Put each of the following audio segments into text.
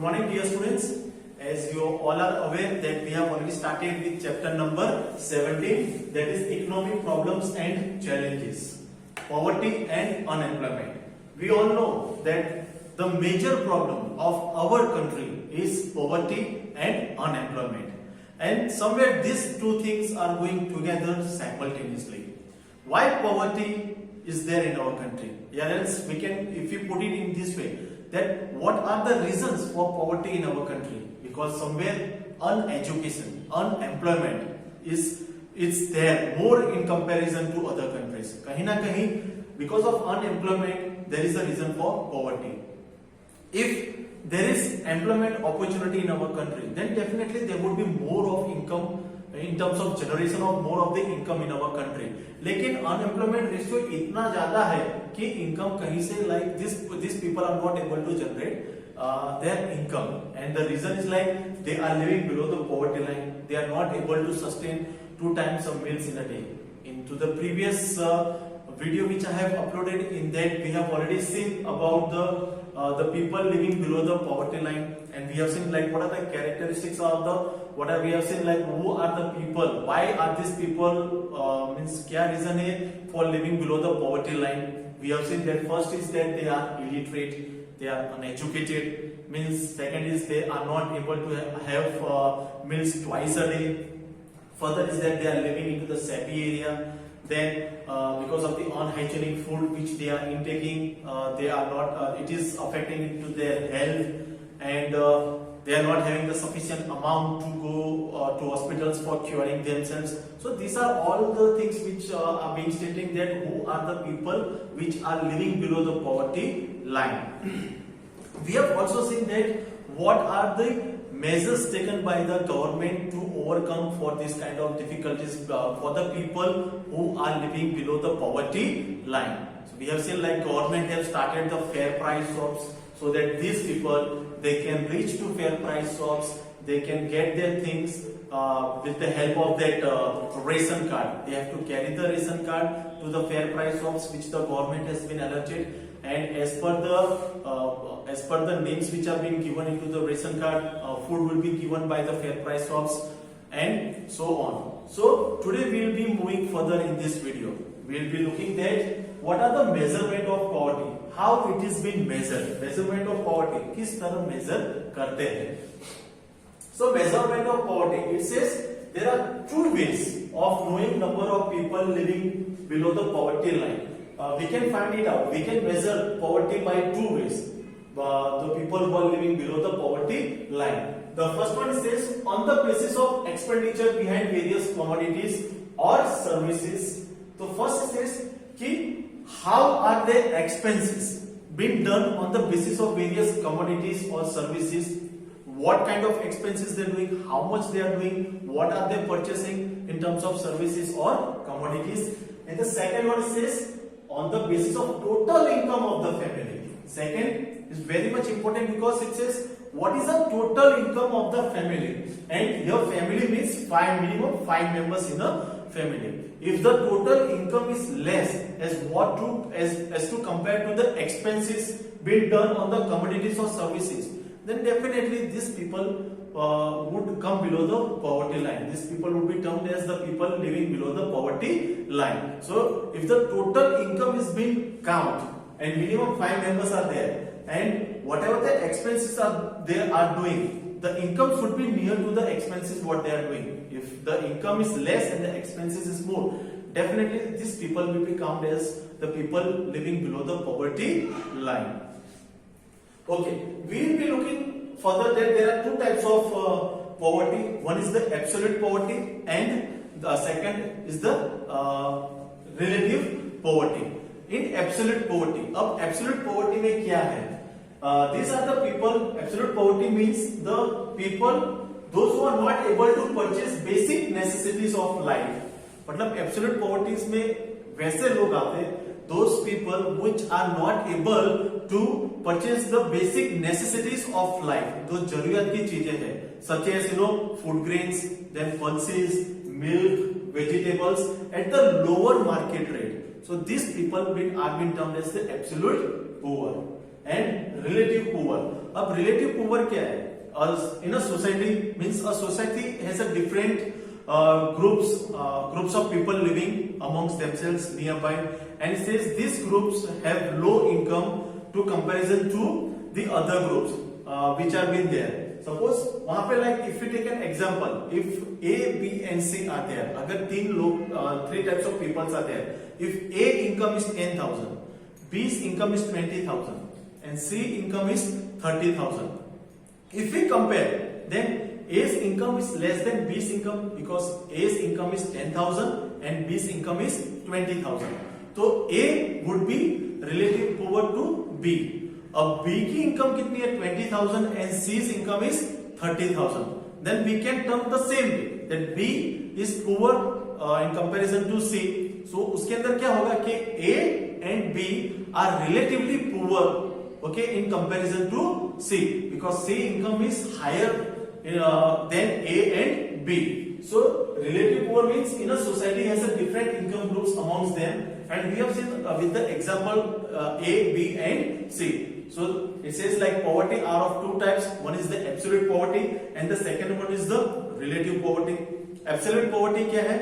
Good morning, dear students. As you all are aware that we have already started with chapter number 17, that is economic problems and challenges, poverty and unemployment. We all know that the major problem of our country is poverty and unemployment, and somewhere these two things are going together simultaneously. Why poverty is there in our country? Yeah, else we can, if you put it in this way, that what are the reasons for poverty in our country? Because somewhere uneducation, unemployment is there more in comparison to other countries. Kahin na kahin, because of unemployment, there is a reason for poverty. If there is employment opportunity in our country, then definitely there would be more of income in terms of generation of more of the income in our country. लेकिन unemployment ratio इतना ज़्यादा है कि income कहीं से like these people are not able to generate their income, and the reason is like they are living below the poverty line. They are not able to sustain 2 times of meals in a day. Into the previous video which I have uploaded, in that we have already seen about the people living below the poverty line, and we have seen like what are the characteristics of the we have seen like who are the people, why are these people means क्या reason है for living below the poverty line. We have seen that first is that they are illiterate, they are uneducated, means second is they are not able to have meals twice a day. Further is that they are living into the sappy area. Then because of the unhygienic food which they are intaking, they are not it is affecting into their health, and they are not having the sufficient amount to go to hospitals for curing themselves. So these are all the things which are being stating that who are the people which are living below the poverty line. We have also seen that what are the measures taken by the government to overcome for this kind of difficulties for the people who are living below the poverty line. So we have seen like government have started the fair price shops, so that these people they can reach to fair price shops, they can get their things with the help of that ration card. They have to carry the ration card to the fair price shops which the government has been allotted, and as per the names which are being given into the ration card, food will be given by the fair price shops and so on. So today we will be moving further in this video. We will be looking at what are the measurement of poverty, how it is being measured. Measurement of poverty किस तरह measure करते हैं? So measurement of poverty, it says there are 2 ways of knowing number of people living below the poverty line. We can find it out. We can measure poverty by 2 ways. The people who are living below the poverty line. The first one says on the basis of expenditure behind various commodities or services. So first says कि how are their expenses being done on the basis of various commodities or services. What kind of expenses they are doing, how much they are doing, what are they purchasing in terms of services or commodities. And the second one says on the basis of total income of the family. Second is very much important because it says what is the total income of the family, and your family means minimum 5 members in a family. If the total income is less as to compare to the expenses being done on the commodities or services, then definitely these people would come below the poverty line. These people would be termed as the people living below the poverty line. So if the total income is being counted and minimum 5 members are there, and whatever the expenses they are doing, the income should be near to the expenses what they are doing. If the income is less and the expenses is more, definitely these people will be counted as the people living below the poverty line. Okay, we will be looking further that there are 2 types of poverty. One is the absolute poverty, and the second is the relative poverty. In absolute poverty, अब absolute poverty में क्या है? These are the people. Absolute poverty means the people, those who are not able to purchase basic necessities of life. मतलब absolute poverty में वैसे लोग आते, those people which are not able to purchase the basic necessities of life. जो जरूरत की चीजें हैं, such as food grains, then pulses, milk, vegetables at the lower market rate. So these people are being termed as the absolute poor. and relative poor. अब relative poor क्या है? In a society means a society has a different groups of people living amongst themselves nearby, and it says these groups have low income to comparison to the other groups which are been there. Suppose वहां पे like if we take an example, if A, B and C are there, अगर तीन लोग three types of people are there, if A income is 10,000, B's income is 20,000 and C income is 30,000. If we compare, then A's income is less than B's income because A's income is 10,000 and B's income is 20,000. तो A would be relative poor to B. अब B की income कितनी है 20,000 and C's income is 30,000. Then we can term the same way that B is poor in comparison to C. So उसके अंदर क्या होगा कि A and B are relatively poor, okay, in comparison to C because C income is higher than A and B. So relative poor means in a society has a different income groups amongst them, and we have seen with the example A, B and C. So it says like poverty are of two types. One is the absolute poverty and the second one is the relative poverty. Absolute poverty क्या है?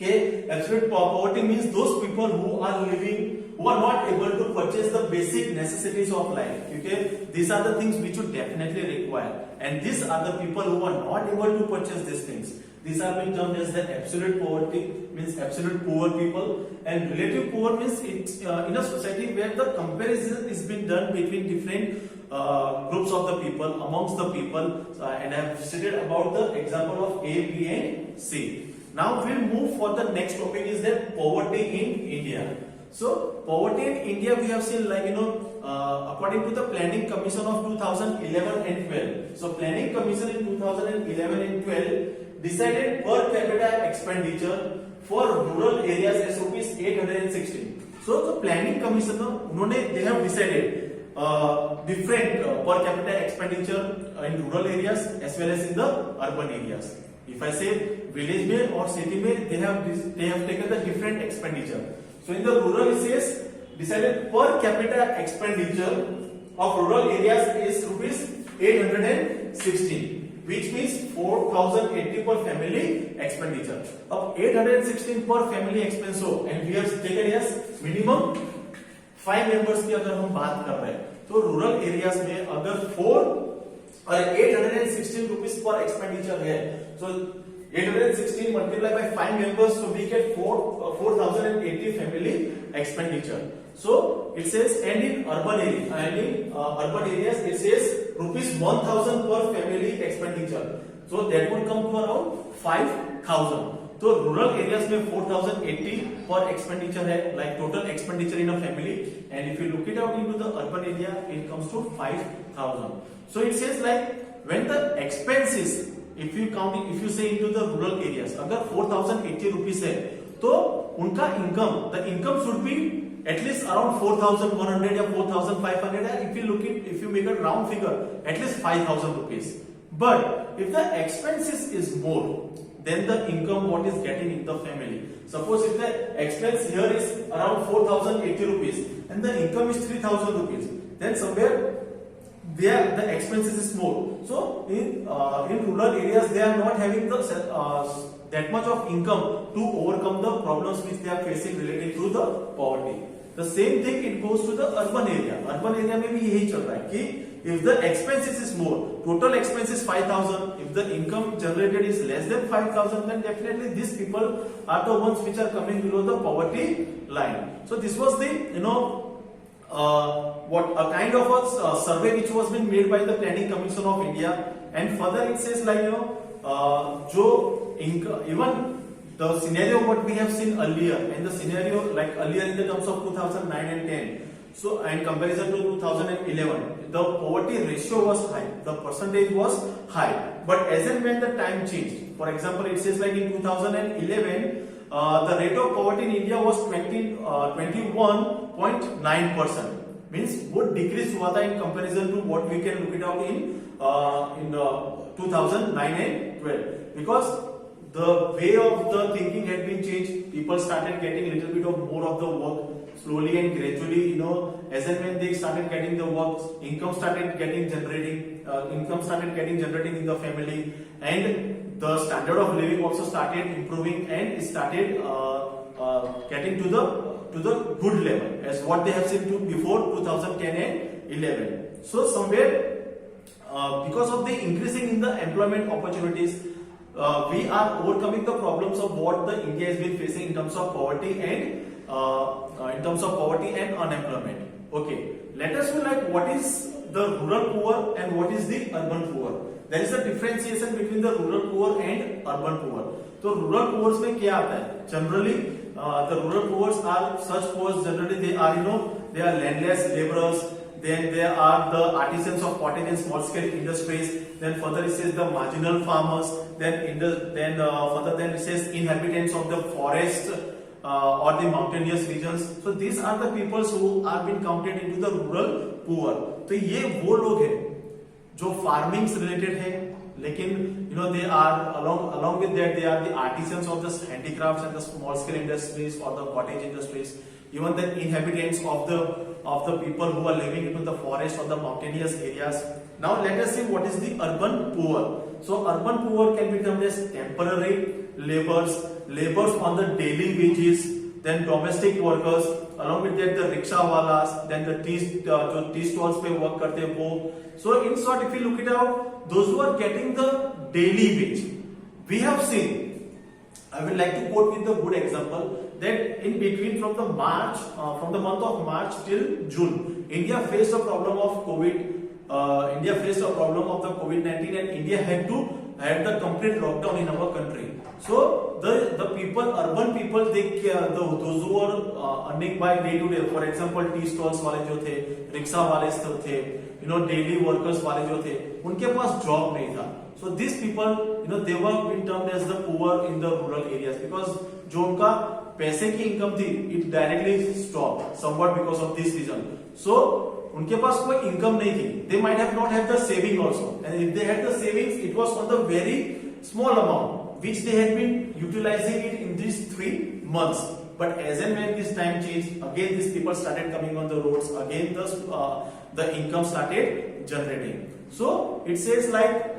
कि absolute poverty means those people who are living, who are not able to purchase the basic necessities of life. Okay, these are the things which you definitely require, and these are the people who are not able to purchase these things. These are being termed as the absolute poverty, means absolute poor people, and relative poor means it's in a society where the comparison is being done between different groups of the people, amongst the people, and I have stated about the example of A, B and C. Now we'll move for the next topic is that poverty in India. So poverty in India we have seen like according to the Planning Commission of 2011 and 12. So Planning Commission in 2011 and 12 decided per capita expenditure for rural areas as rupees 816. So the Planning Commission उन्होंने they have decided different per capita expenditure in rural areas as well as in the urban areas. If I say village में और city में they have taken the different expenditure. So in the rural it says decided per capita expenditure of rural areas is rupees 816. Which means 4,080 per family expenditure. अब 816 per family expense हो, and we have taken as minimum 5 members की अगर हम बात कर रहे हैं, तो rural areas में अगर 816 rupees per expenditure है, so 816 multiplied by 5 members, so we get 4,080 family expenditure. So it says, and in urban areas it says rupees 1,000 per family expenditure. So that would come to around 5,000. So rural areas में 4,080 per expenditure है, like total expenditure in a family, and if you look it out into the urban area, it comes to 5,000. So it says like when the expenses, if you say into the rural areas, अगर 4,080 rupees है, तो उनका the income should be at least around 4,100 or 4,500. If you make a round figure, at least 5,000 rupees. But if the expenses is more than the income what is getting in the family, suppose if the expense here is around 4,080 rupees and the income is 3,000 rupees, then somewhere there the expenses is more. So in rural areas they are not having that much of income to overcome the problems which they are facing related to the poverty. The same thing it goes to the urban area. Urban area में भी यही चल रहा है कि if the expenses is more, total expense is 5,000, if the income generated is less than 5,000, then definitely these people are the ones which are coming below the poverty line. So this was the a kind of a survey which was been made by the Planning Commission of India, and further it says like even the scenario what we have seen earlier, and the scenario like earlier in the terms of 2009 and 10, so and comparison to 2011, the poverty ratio was high, the percentage was high, but as and when the time changed, for example it says like in 2011 the rate of poverty in India was 21.9%, means would decrease हुआ था in comparison to what we can look it out in 2009 and 12, because the way of the thinking had been changed. People started getting a little bit of more of the work slowly and gradually, you know, as and when they started getting the work, income started getting generating in the family, and the standard of living also started improving, and it started getting to the good level as what they have seen to before 2010 and 11. So somewhere because of the increasing in the employment opportunities, we are overcoming the problems of what the India has been facing in terms of poverty and unemployment. Okay, let us know like what is the rural poor and what is the urban poor. There is a differentiation between the rural poor and urban poor. So rural poor में क्या आता है? Generally, the rural poor are such poor. Generally, they are they are landless laborers. Then there are the artisans of cottage and small scale industries. Then further it says the marginal farmers. Further it says inhabitants of the forest or the mountainous regions. So these are the people who are being counted into the rural poor. तो ये वो लोग हैं जो farming से related है, लेकिन they are along with that they are the artisans of the handicrafts and the small scale industries or the cottage industries. Even the inhabitants of the people who are living into the forest or the mountainous areas. Now let us see what is the urban poor. So urban poor can be termed as temporary laborers on the daily wages, then domestic workers, along with that the rickshaw walas, then the tea stalls पे work करते हैं वो. So in short, if you look it out, those who are getting the daily wage, we have seen. I would like to quote with a good example that in between from the month of March till June, India faced a problem of COVID. India faced a problem of the COVID-19, and India had the complete lockdown in our country. So the people, urban people, those who are earning by day to day, for example, tea stalls वाले जो थे, rickshaw वाले थे, daily workers वाले जो थे, उनके पास job नहीं था. So these people, they were being termed as the poor in the rural areas because जो उनका पैसे की इनकम थी, it directly stopped somewhat because of this reason. So उनके पास कोई इनकम नहीं थी. They might have not had the saving also, and if they had the savings, it was on the very small amount which they had been utilizing it in these 3 months. But as and when this time changed, again these people started coming on the roads. Again the income started generating. So it says like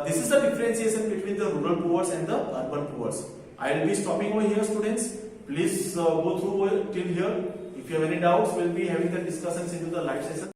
this is the differentiation between the rural poor and the urban poor. I will be stopping over here, students. Please go through till here. If you have any doubts, we'll be having the discussions into the live session.